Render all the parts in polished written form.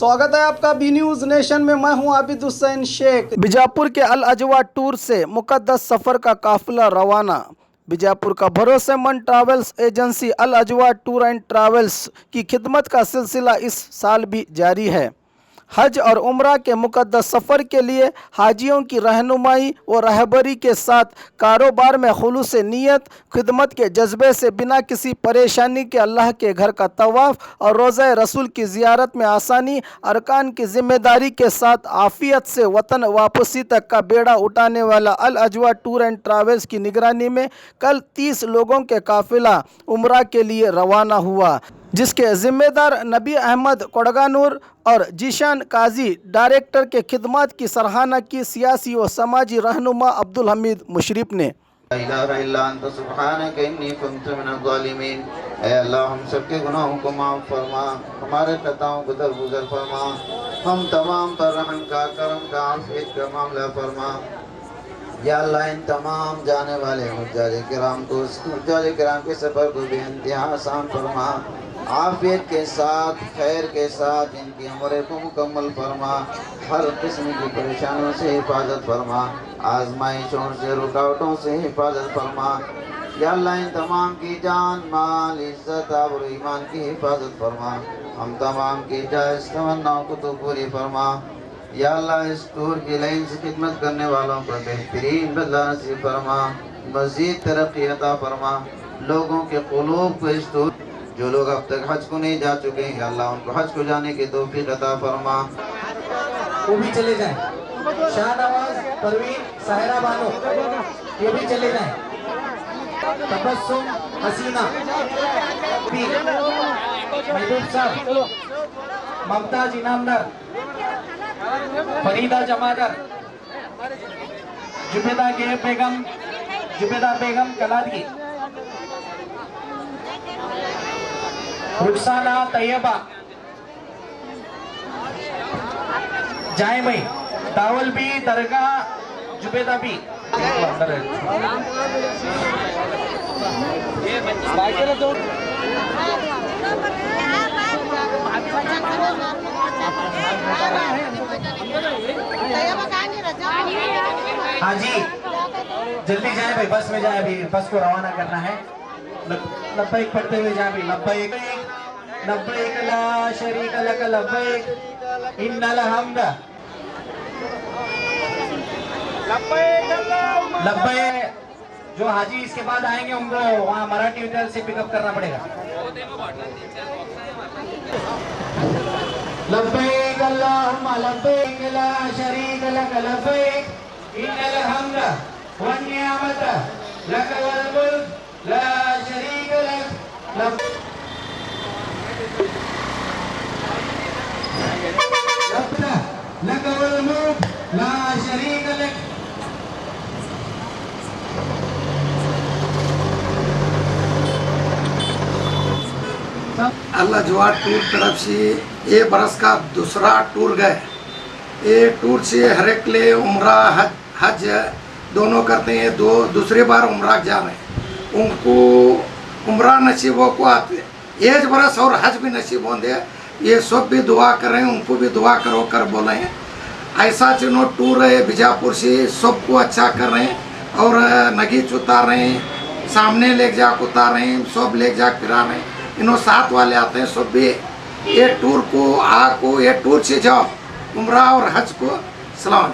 स्वागत है आपका बी न्यूज नेशन में। मैं हूं आबिद हुसैन शेख। बीजापुर के अल अजवा टूर से मुकद्दस सफ़र का काफिला रवाना। बीजापुर का भरोसेमंद travels agency Al Ajwa tour and travels की खिदमत का सिलसिला इस साल भी जारी है। हज और उम्रा के मुकद्दस सफ़र के लिए हाजियों की रहनुमाई व रहबरी के साथ कारोबार में खुलूस नीयत, खिदमत के जज्बे से बिना किसी परेशानी के अल्लाह के घर का तवाफ़ और रोज़ा रसूल की ज़ियारत में आसानी, अरकान की ज़िम्मेदारी के साथ आफ़ियत से वतन वापसी तक का बेड़ा उठाने वाला अल अजवा टूर एंड ट्रैवल्स की निगरानी में कल 30 लोगों के काफ़िला उम्रा के लिए रवाना हुआ, जिसके ज़िम्मेदार नबी अहमद कोडगानूर और जीशान काजी डायरेक्टर के खिदमत की सराहना की सियासी व समाजी रहनुमा अब्दुल हमीद मुशरिफ ने। अल्लाह हम सबके गुनाहों को माफ़ फरमा, हमारे खताओं को दरगुजर फरमा, हम तमाम पर रहम का, करम का, आफियत का मामला फरमा। या अल्लाह इन तमाम जाने वाले हुज्जाज किराम को, हुज्जाज किराम के सफ़र को बेइंतहा आसान फरमा, आफियत के साथ, खैर के साथ इनकी उम्र को मुकम्मल फरमा, हर किस्म की परेशानियों से हिफाजत फरमा, आजमाइशों से, रुकावटों से हिफाजत फरमा। या अल्लाह इन तमाम की जान, माल, इज़्ज़त और ईमान की हिफाजत फरमा, हम तमाम की जायज़ तमन्नाओं को तो पूरी फरमा। या अल्लाह इस टूर की लाइन से खिदमत करने वालों को बेहतरीन बदला नसीब फरमा, मज़ीद तरक्की अता फरमा। लोगों के क़ुलूब को इस टूर, जो लोग अब तक हज को नहीं जा चुके हैं, अल्लाह उनको हज को जाने की तौफीक अता फरमा। वो भी चले जाएं, शाहनवाज, परवीन, साहिरा बानो, ये भी चले जाएं। तबस्सुम, हसीना, महबूब साहब, ममताज इनामदार, फरीदा जमादार, जुबेदा बेगम कलादगी, रुखसाना तैयबा, जायमई, दावल भी, दरगाह, जुबेदा भी। हाँ जी, जल्दी जाए भाई, बस में जाए, अभी बस को रवाना करना है। लब्बैक पढ़ते हुए जाए भाई। लब्बैक लब्बैक ला शरीक लक लब्बैक इन्नल हम्द लब्बैक। जो हाजी इसके बाद आएंगे उनको वहाँ मराठी विद्यालय से पिकअप करना पड़ेगा। लब्बैक अल्लाहुम्मा लब्बैक ला शरीक लक लब्बैक इन्नल हम्द वन निअमत लक वल मुल्क ला शरीक लक लक वल मुल्क ला शरीक लक। अल अजवा टूर तरफ से ये बरस का दूसरा टूर गए। ये टूर से हर एक ले उम्रा हज दोनों करते हैं। दूसरी बार उम्रा जा रहे हैं, उनको उम्रा नसीबों को आते एक बरस और हज भी नसीब होंगे। ये सब भी दुआ कर रहे हैं, उनको भी दुआ करो कर बोले हैं। ऐसा चुनो टूर है बीजापुर से, सबको अच्छा कर रहे हैं और नगीच उतार रहे हैं, सामने ले जा उतार रहे हैं, सब ले जा फिरा रहे हैं। इन्हों साथ वाले आते हैं, सब भी ये टूर को ये टूर से जाओ उम्रा और हज को सलाम।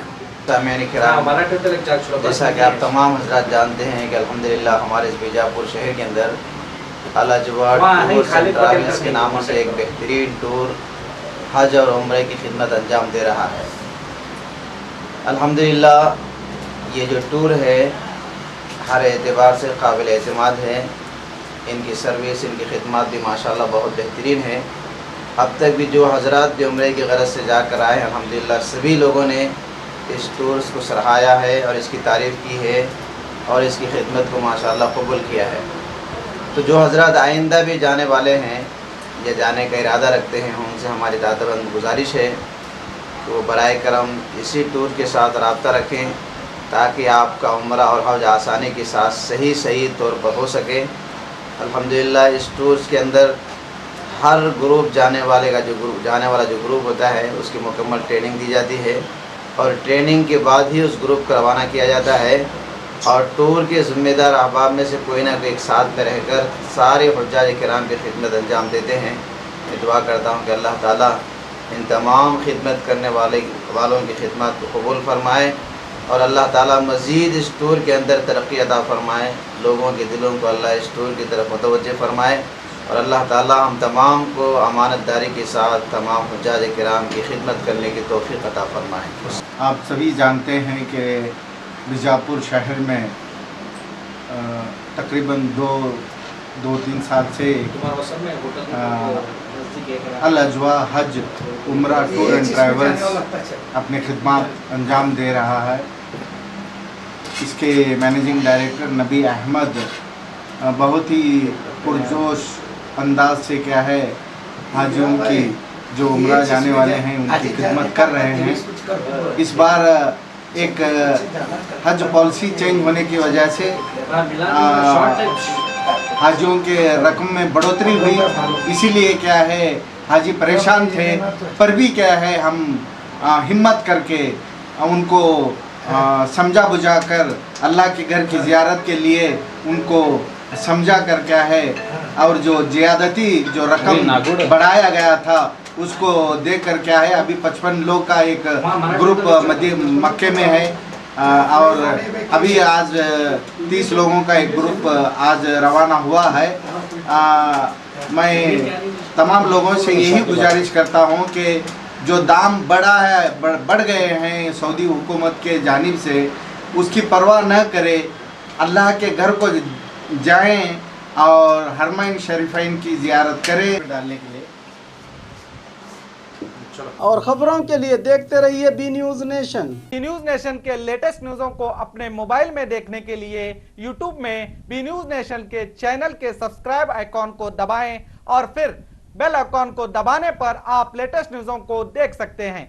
जैसा कि आप तमाम हजरात जानते हैं कि अल्हम्दुलिल्लाह हमारे इस बीजापुर शहर के अंदर अल अजवा टूर एंड ट्रैवल्स के नाम से एक बेहतरीन टूर हज और उम्रे की खिदमत अंजाम दे रहा है। अल्हम्दुलिल्लाह ये जो टूर है हर एतबार से काबिल एतमाद है। इनकी सर्विस, इनकी खिदमत भी माशाल्लाह बहुत बेहतरीन है। अब तक भी जो हजरात भी उम्रे की गरज से जाकर आए, अल्हम्दुलिल्लाह सभी लोगों ने इस टूर को सराहाया है और इसकी तारीफ़ की है और इसकी खिदमत को माशाल्लाह कबूल किया है। तो जो हजरात आइंदा भी जाने वाले हैं या जाने का इरादा रखते हैं, उनसे हमारी दादाबंद गुजारिश है कि वो बराए करम इसी टूर के साथ रब्ता रखें ताकि आपका उम्रा और हज आसानी के साथ सही तौर पर हो सके। अल्हम्दुलिल्लाह इस टूर्स के अंदर हर ग्रुप जाने वाला जो ग्रुप होता है उसकी मुकम्मल ट्रेनिंग दी जाती है और ट्रेनिंग के बाद ही उस ग्रुप को रवाना किया जाता है और टूर के ज़िम्मेदार अहबाब में से कोई ना कोई एक साथ में रहकर सारे हुज्जाज किराम की खिदमत अंजाम देते हैं। मैं दुआ करता हूँ कि अल्लाह ताला इन तमाम खिदमत करने वालों की खिदमत को कबूल फरमाए और अल्लाह ताला मज़ीद इस टूर के अंदर तरक्की अता फरमाए, लोगों के दिलों को अल्लाह इस टूर की तरफ मुतवज्जह फरमाए और अल्लाह ताला हम तमाम को अमानतदारी के साथ तमाम हुज्जाज किराम की खिदमत करने की तौफीक अता फरमाए। आप सभी जानते हैं कि बीजापुर शहर में तकरीबन दो तीन साल से अल अजवा हज उम्रा टूर एंड ट्रैवल्स अपने खिदमत अंजाम दे रहा है। इसके मैनेजिंग डायरेक्टर नबी अहमद बहुत ही पुरजोश अंदाज से क्या है हाजियों की जो उम्रा जाने वाले हैं उनकी खिदमत कर रहे हैं। इस बार एक हज पॉलिसी चेंज होने की वजह से हाजियों के रकम में बढ़ोतरी हुई, इसीलिए क्या है हाजी परेशान थे, पर भी क्या है हम हिम्मत करके उनको समझा बुझा कर अल्लाह के घर की ज़ियारत के लिए उनको समझा कर क्या है और जो ज़्यादती जो रकम बढ़ाया गया था उसको देख कर क्या है अभी 55 लोग का एक ग्रुप मक्के में है और अभी आज 30 लोगों का एक ग्रुप आज रवाना हुआ है। मैं तमाम लोगों से यही गुजारिश करता हूं कि जो दाम बढ़ गए हैं सऊदी हुकूमत के जानिब से, उसकी परवाह न करे, अल्लाह के घर को जाएं और हरमैन शरीफैन की ज़ियारत करें। डालने के लिए और खबरों के लिए देखते रहिए B News Nation. B News Nation के लेटेस्ट न्यूज़ों को अपने मोबाइल में देखने के लिए यूट्यूब में बी न्यूज़ नेशन के चैनल के सब्सक्राइब आइकॉन को दबाएं और फिर बेल आइकॉन को दबाने पर आप लेटेस्ट न्यूज़ों को देख सकते हैं।